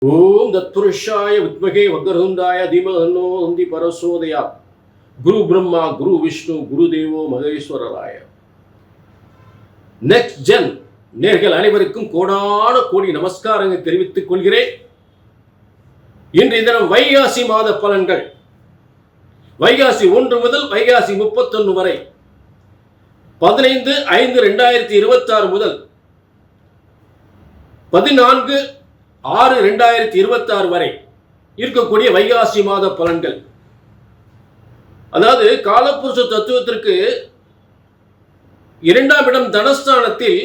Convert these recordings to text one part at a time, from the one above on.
ஓம் தத்புருஷாய வித்மகே வக்ரதுண்டாய தீமஹன்னோ நந்தி பரசோதயா. குரு பிரம்மா குரு விஷ்ணு குரு தேவோ மகேஸ்வரராய. நெக்ஸ்ட் ஜென் நேர்கள் அனைவருக்கும் கோடான கோடி நமஸ்காரங்கள் தெரிவித்துக் கொள்கிறேன். இன்றைய தினம் வைகாசி மாத பலன்கள். வைகாசி 1 முதல் வைகாசி 31 வரை, 15/5/2026 முதல் 14/6/2026 வரை இருக்கக்கூடிய வைகாசி மாத பலன்கள். அதாவது காலபுருஷ தத்துவத்திற்கு 2ஆம் இடம் தனஸ்தானத்தில்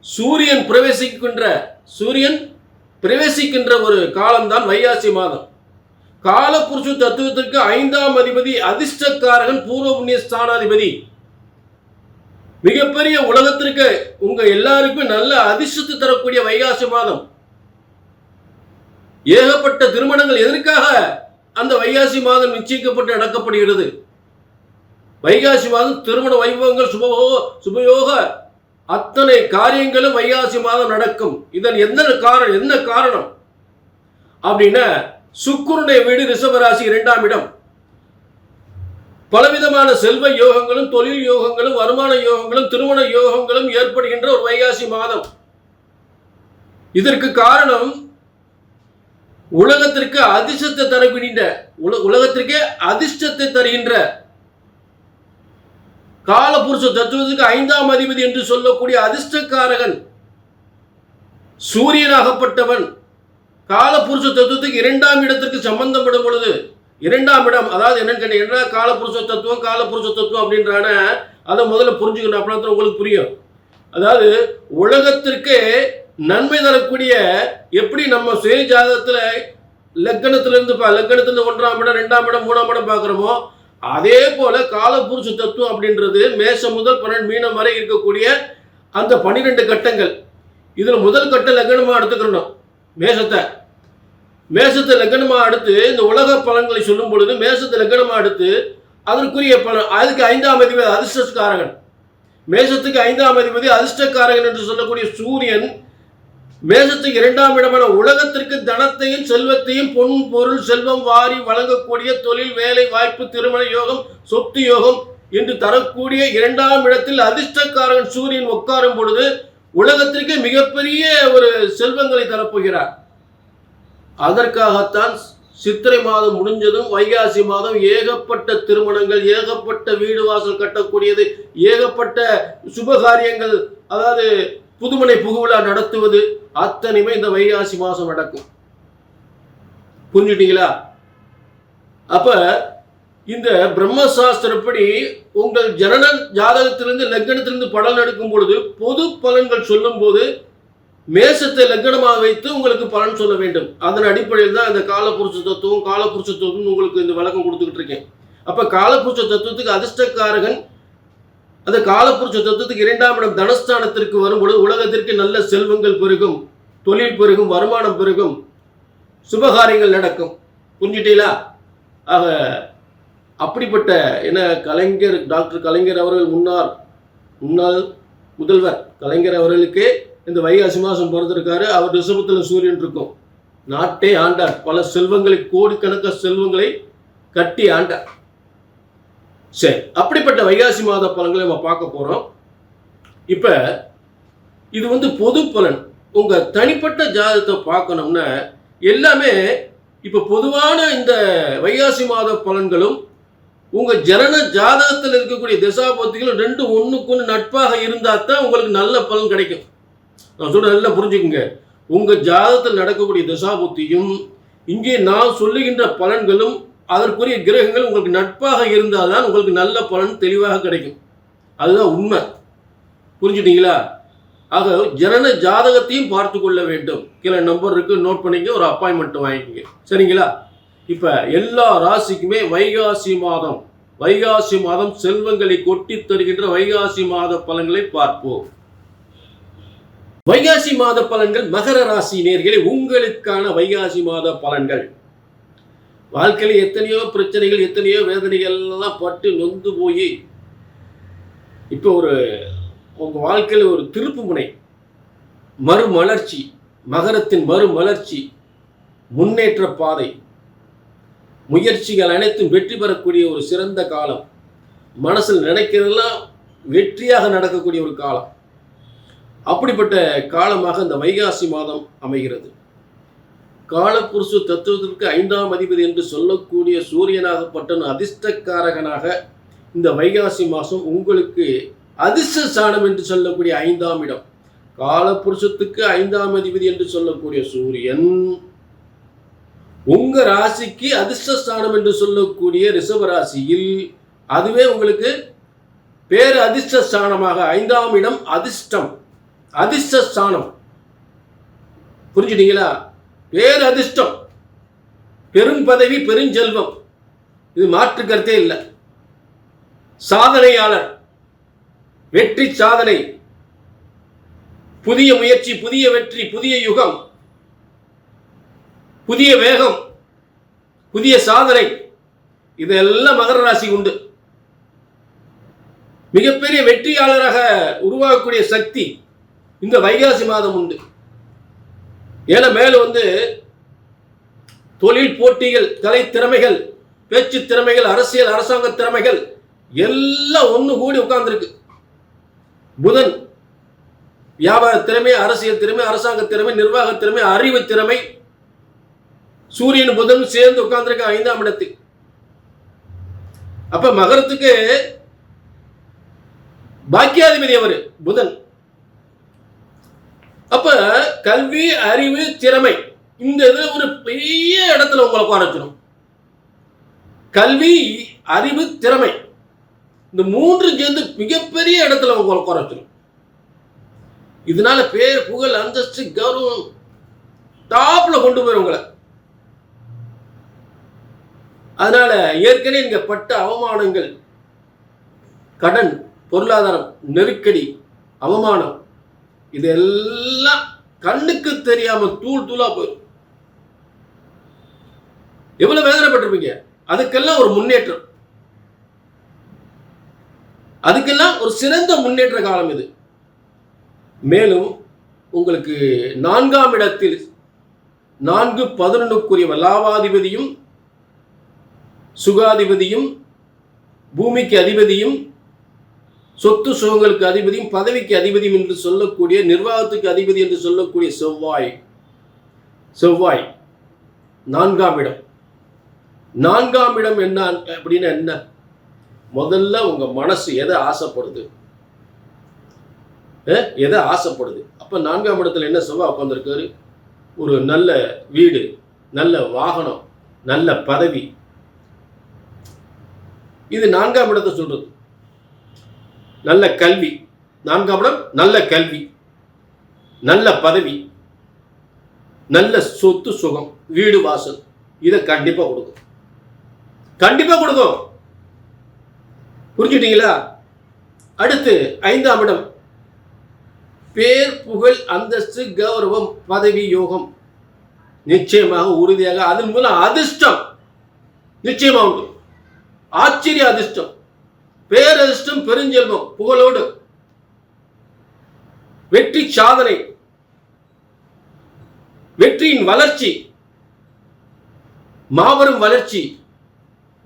சூரியன் பிரவேசிக்கின்ற ஒரு காலம்தான் வைகாசி மாதம். காலபுருஷ தத்துவத்திற்கு 5ஆம் அதிபதி அதிர்ஷ்டக்காரகன் பூர்வ புண்ணிய ஸ்தானாதிபதி. மிகப்பெரிய உலகத்திற்கு உங்க எல்லாருக்கும் நல்ல அதிர்ஷ்டத்தை தரக்கூடிய வைகாசி மாதம். ஏகப்பட்ட திருமணங்கள் எதற்காக அந்த வைகாசி மாதம் நிச்சயிக்கப்பட்டு நடக்கப்படுகிறது. வைகாசி மாதம் திருமண வைபவங்கள், சுபயோக அத்தனை காரியங்களும் வைகாசி மாதம் நடக்கும். இதன் என்ன காரணம் அப்படின்னா, சுக்கிரனுடைய வீடு ரிஷபராசி 2ஆம் இடம். பலவிதமான செல்வ யோகங்களும், தொழில் யோகங்களும், வருமான யோகங்களும், திருமண யோகங்களும் ஏற்படுகின்ற ஒரு வைகாசி மாதம். இதற்கு காரணம் உலகத்திற்கு அதிர்ஷ்டத்தை தருகின்ற காலபுருஷ தத்துவத்துக்கு 5ஆம் அதிபதி என்று சொல்லக்கூடிய அதிர்ஷ்டக்காரகன் சூரியனாகப்பட்டவன் காலபுருஷ தத்துவத்துக்கு 2ஆம் இடத்திற்கு சம்பந்தப்படும் பொழுது, 2ஆம் இடம் அதாவது என்னன்னு கேட்டீங்கன்னா, காலபுருஷ தத்துவம் அப்படின்றான அதை முதல்ல புரிஞ்சுக்கணும். அப்படின்னா உங்களுக்கு புரியும். அதாவது உலகத்திற்கு நன்மை தரக்கூடிய, எப்படி நம்ம சுய ஜாதகத்துல லக்னத்திலிருந்து 1ஆம் இடம் 2ஆம் இடம் 3ஆம் இடம் பார்க்கிறோமோ, அதே போல காலபுருஷ தத்துவம் அப்படின்றது மேஷம் முதல் 12 மீனம் வரை இருக்கக்கூடிய அந்த 12 கட்டங்கள். இதுல முதல் கட்ட லக்னமா எடுத்துக்கணும். மேஷத்தை லக்னமா அடுத்து இந்த உலக பலன்களை சொல்லும் பொழுது மேஷத்தை லக்னமா அடுத்து அதற்குரிய பலன், அதுக்கு 5ஆம் அதிபதி அதிர்ஷ்டக்காரகன். மேஷத்துக்கு 5ஆம் அதிபதி அதிர்ஷ்டக்காரகன் என்று சொல்லக்கூடிய சூரியன் மேஷத்துக்கு 2ஆம் இடமான உலகத்திற்கு தனத்தையும் செல்வத்தையும், பொன் பொருள் செல்வம் வாரி வழங்கக்கூடிய தொழில், வேலை வாய்ப்பு, திருமண யோகம், சொத்து யோகம் என்று தரக்கூடிய 2ஆம் இடத்தில் அதிர்ஷ்டக்காரன் சூரியன் உட்காரும் பொழுது உலகத்திற்கு மிகப்பெரிய ஒரு செல்வங்களை தரப்போகிறார். அதற்காகத்தான் சித்திரை மாதம் முடிஞ்சதும் வைகாசி மாதம் ஏகப்பட்ட திருமணங்கள், ஏகப்பட்ட வீடு வாசல் கட்டக்கூடியது, ஏகப்பட்ட சுபகாரியங்கள், அதாவது புதுமனை புகுவிழா நடத்துவது அத்தனையுமே இந்த வைகாசி மாதம் நடக்கும். புரிஞ்சுட்டீங்களா? அப்ப இந்த பிரம்மசாஸ்திரப்படி உங்கள் ஜனன ஜாதகத்திலிருந்து லக்னத்திலிருந்து பலன் எடுக்கும் பொழுது, பொது பலன்கள் சொல்லும் போது மேஷத்தை லக்னமாக வைத்து உங்களுக்கு பலன் சொல்ல வேண்டும். அதன் அடிப்படையில் தான் இந்த காலபுருஷ தத்துவம் உங்களுக்கு இந்த விளக்கம் கொடுத்துக்கிட்டு இருக்கேன். அப்ப காலபுருஷ தத்துவத்துக்கு அதிர்ஷ்டக்காரகன் அந்த காலபுருஷ தத்துவத்துக்கு 2ஆம் இடம் தனஸ்தானத்திற்கு வரும்பொழுது உலகத்திற்கு நல்ல செல்வங்கள் பெருகும், தொழில் பெருகும், வருமானம் பெருகும், சுபகாரியங்கள் நடக்கும். புரிஞ்சுட்டீங்களா? ஆக அப்படிப்பட்ட டாக்டர் கலைஞர் அவர்கள் முன்னாள் முதல்வர் கலைஞர் அவர்களுக்கு இந்த வைகாசி மாதம் பிறந்திருக்காரு. அவர் ரிஷபத்தில் சூரியன் இருக்கும். நாட்டே ஆண்டார். பல செல்வங்களை, கோடிக்கணக்கான செல்வங்களை கட்டி ஆண்டார். சரி, அப்படிப்பட்ட வைகாசி மாத பலன்களை நம்ம பார்க்க போறோம். இப்ப இது பொது பலன். உங்க தனிப்பட்ட ஜாதகத்தை பார்க்கணும்னா எல்லாமே இப்ப பொதுவான இந்த வைகாசி மாத பலன்களும் உங்க ஜனன ஜாதகத்தில் இருக்கக்கூடிய திசாபுத்திகளும் 2 ஒண்ணுக்கு நட்பாக இருந்தா தான் உங்களுக்கு நல்ல பலன் கிடைக்கும். நான் சொல்ற நல்லா புரிஞ்சுக்குங்க. உங்க ஜாதகத்தில் நடக்கக்கூடிய திசாபுத்தியும் இங்கே நான் சொல்லுகின்ற பலன்களும் அதற்குரிய கிரகங்கள் உங்களுக்கு நட்பாக இருந்தால்தான் உங்களுக்கு நல்ல பலன் தெளிவாக கிடைக்கும். அதுதான் உண்மை. புரிஞ்சுட்டீங்களா? ஆக ஜனன ஜாதகத்தையும் பார்த்து கொள்ள வேண்டும். கீழே நம்பர் இருக்கு, நோட் பண்ணிக்க, ஒரு அப்பாயின்மெண்ட் வாங்கிக்கங்க. சரிங்களா? இப்ப எல்லா ராசிக்குமே வைகாசி மாதம் செல்வங்களை கொட்டி தருகின்ற வைகாசி மாத பலன்களை பார்ப்போம். வைகாசி மாத பலன்கள். மகர ராசி நேயர்களே, உங்களுக்கான வைகாசி மாத பலன்கள். வாழ்க்கையில் எத்தனையோ பிரச்சனைகள், எத்தனையோ வேதனைகள் எல்லாம் பட்டு நொந்து போய் இப்போ உங்க வாழ்க்கையில் ஒரு திருப்பு முனை, மறுமலர்ச்சி, மகரத்தின் மறுமலர்ச்சி முன்னேற்ற பாதை, முயற்சிகள் அனைத்தும் வெற்றி பெறக்கூடிய ஒரு சிறந்த காலம். மனசில் நினைக்கிறதெல்லாம் வெற்றியாக நடக்கக்கூடிய ஒரு காலம். அப்படிப்பட்ட காலமாக இந்த வைகாசி மாதம் அமைகிறது. காலப்புருஷ தத்துவத்திற்கு 5ஆம் அதிபதி என்று சொல்லக்கூடிய சூரியனாகப்பட்ட அதிர்ஷ்டக்காரகனாக இந்த வைகாசி மாதம் உங்களுக்கு அதிர்ஷ்ட ஸ்தானம் என்று சொல்லக்கூடிய 5ஆம் இடம். காலப்புருஷத்துக்கு 5ஆம் அதிபதி என்று சொல்லக்கூடிய சூரியன் உங்க ராசிக்கு அதிர்ஷ்டஸ்தானம் என்று சொல்லக்கூடிய ரிஷப ராசியில், அதுவே உங்களுக்கு பேரு அதிர்ஷ்டஸ்தானமாக 5ஆம் இடம் அதிர்ஷ்டம், அதிர்ஷ்டஸ்தானம். புரிஞ்சுட்டீங்களா? பேரு அதிர்ஷ்டம், பெரும் பதவி, பெருஞ்செல்வம், இது மாற்று கருத்தே இல்லை. சாதனையாளர், வெற்றி சாதனை, புதிய முயற்சி, புதிய வெற்றி, புதிய யுகம், புதிய வேகம், புதிய சாதனை, இதெல்லாம் மகர ராசி உண்டு. மிகப்பெரிய வெற்றியாளராக உருவாகக்கூடிய சக்தி இந்த வைகாசி மாதம் உண்டு. ஏன்னா மேல தொழில் போட்டிகள், கலை திறமைகள், பேச்சு திறமைகள், அரசியல் அரசாங்க திறமைகள் எல்லாம் ஒன்று கூடி உட்கார்ந்துருக்கு. புதன் வியாபார திறமை, அரசியல் திறமை, அரசாங்க திறமை, நிர்வாக திறமை, அறிவு திறமை, சூரியன் புதன் சேர்ந்து உட்கார்ந்துருக்க 5ஆம் இடத்தில். அப்ப மகரத்துக்கு பாக்கியாதிபதி அவர் புதன். அப்ப கல்வி, அறிவு, திறமை, இந்த இது ஒரு பெரிய இடத்துல உங்களை உட்காரணும். கல்வி, அறிவு, திறமை, இந்த மூன்று சேர்ந்து மிகப்பெரிய இடத்துல உங்களை உட்காரணும். இதனால பேர், புகழ், அந்தஸ்து, கௌரவம் டாப்ல கொண்டு போயிடும் உங்களை. அதனால ஏற்கனவே இங்க பட்ட அவமானங்கள், கடன், பொருளாதாரம் நெருக்கடி, அவமானம், இதெல்லாம் கண்ணுக்கு தெரியாம தூள் தூளா போயிடும். எவ்வளவு வேதனைப்பட்டிருப்பீங்க. அதுக்கெல்லாம் ஒரு முன்னேற்றம், அதுக்கெல்லாம் ஒரு சிறந்த முன்னேற்ற காலம் இது. மேலும் உங்களுக்கு 4ஆம் இடத்தில் 4-11 லாபாதிபதியும், சுகாதிபதியும், பூமிக்கு அதிபதியும், சொத்து சுகங்களுக்கு அதிபதியும், பதவிக்கு அதிபதியும் என்று சொல்லக்கூடிய, நிர்வாகத்துக்கு அதிபதி என்று சொல்லக்கூடிய செவ்வாய் 4ஆம் இடம். 4ஆம் இடம் என்ன அப்படின்னா என்ன? முதல்ல உங்க மனசு எதை ஆசைப்படுது, எதை ஆசைப்படுது. அப்ப 4ஆம் இடத்துல என்ன செவ்வாய் உட்கார்ந்திருக்காரு? ஒரு நல்ல வீடு, நல்ல வாகனம், நல்ல பதவி, இது 4ஆம் இடத்தை சொல்றது. நல்ல கல்வி, 4ஆம் இடம் நல்ல கல்வி, நல்ல பதவி, நல்ல சொத்து சுகம், வீடு வாசல், இதை கண்டிப்பா கொடுக்கும், கண்டிப்பா கொடுக்கும். புரிஞ்சுட்டீங்களா? அடுத்து 5ஆம் இடம் பேர், புகழ், அந்தஸ்து, கௌரவம், பதவி, யோகம், நிச்சயமாக உறுதியாக அதன் மூலம் அதிர்ஷ்டம் நிச்சயமா உண்டு. ஆச்சரிய அதிர்ஷ்டம், பேரதிர்ஷ்டம், பெருஞ்செல்வம், புகழோடு வெற்றி சாதனை, வெற்றியின் வளர்ச்சி, மாபெரும் வளர்ச்சி,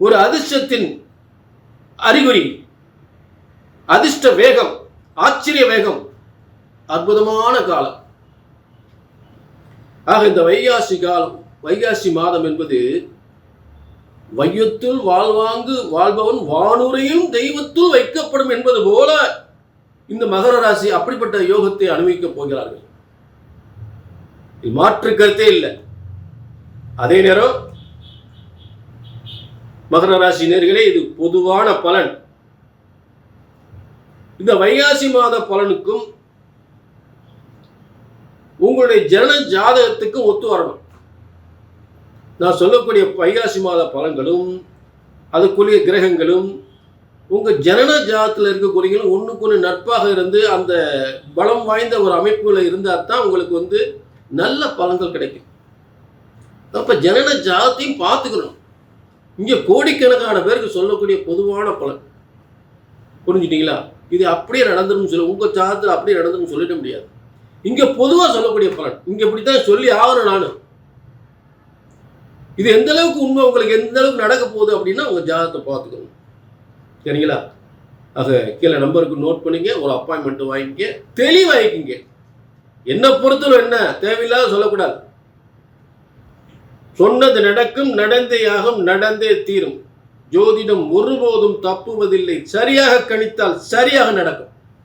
ஒரு அதிர்ஷ்டத்தின் அறிகுறி, அதிர்ஷ்ட வேகம், ஆச்சரிய வேகம், அற்புதமான காலம். ஆக இந்த வைகாசி காலம், வைகாசி மாதம் என்பது வையத்துள் வாழ்வாங்கு வாழ்பவன் வானுரையும் தெய்வத்துள் வைக்கப்படும் என்பது போல இந்த மகர ராசி அப்படிப்பட்ட யோகத்தை அனுபவிக்கப் போகிறார்கள். மாற்று கருத்தே இல்லை. அதே நேரம் மகர ராசி நேயர்களே, இது பொதுவான பலன். இந்த வைகாசி மாத பலனுக்கும் உங்களுடைய ஜன ஜாதகத்துக்கும் ஒத்து வரணும். நான் சொல்லக்கூடிய வைகாசி மாத பலன்களும் அதுக்குரிய கிரகங்களும் உங்க ஜனன ஜாதகத்தில் இருக்கக்கூடியவங்களும் ஒன்றுக்கு ஒன்று நட்பாக இருந்து அந்த பலம் வாய்ந்த ஒரு அமைப்புல இருந்தால் தான் உங்களுக்கு நல்ல பலன்கள் கிடைக்கும். அப்ப ஜனன ஜாதத்தையும் பார்த்துக்கணும். இங்க கோடிக்கணக்கான பேருக்கு சொல்லக்கூடிய பொதுவான பலன். புரிஞ்சுட்டீங்களா? இது அப்படியே நடந்துடும் சொல்ல, உங்க ஜாதகத்தில் அப்படியே நடந்துடும் சொல்லிட முடியாது. இங்க பொதுவாக சொல்லக்கூடிய பலன், இங்க இப்படித்தான் சொல்லி ஆகணும். நானும் இது எந்த அளவுக்கு உண்மை, உங்களுக்கு எந்த அளவுக்கு நடக்க போகுது அப்படின்னா உங்க ஜாதகத்தை பார்த்துக்கணும். சரிங்களா? ஆக கீழே நம்பருக்கு நோட் பண்ணிங்க, ஒரு அப்பாயின்மெண்ட் வாங்கிக்க, தெளிவாகிக்கிங்க. என்ன பொறுத்தவரை என்ன தேவையில்லாத சொல்லக்கூடாது. சொன்னது நடக்கும், நடந்தே ஆகும், நடந்தே தீரும். ஜோதிடம் ஒருபோதும் தப்புவதில்லை. சரியாக கணித்தால் சரியாக நடக்கும்.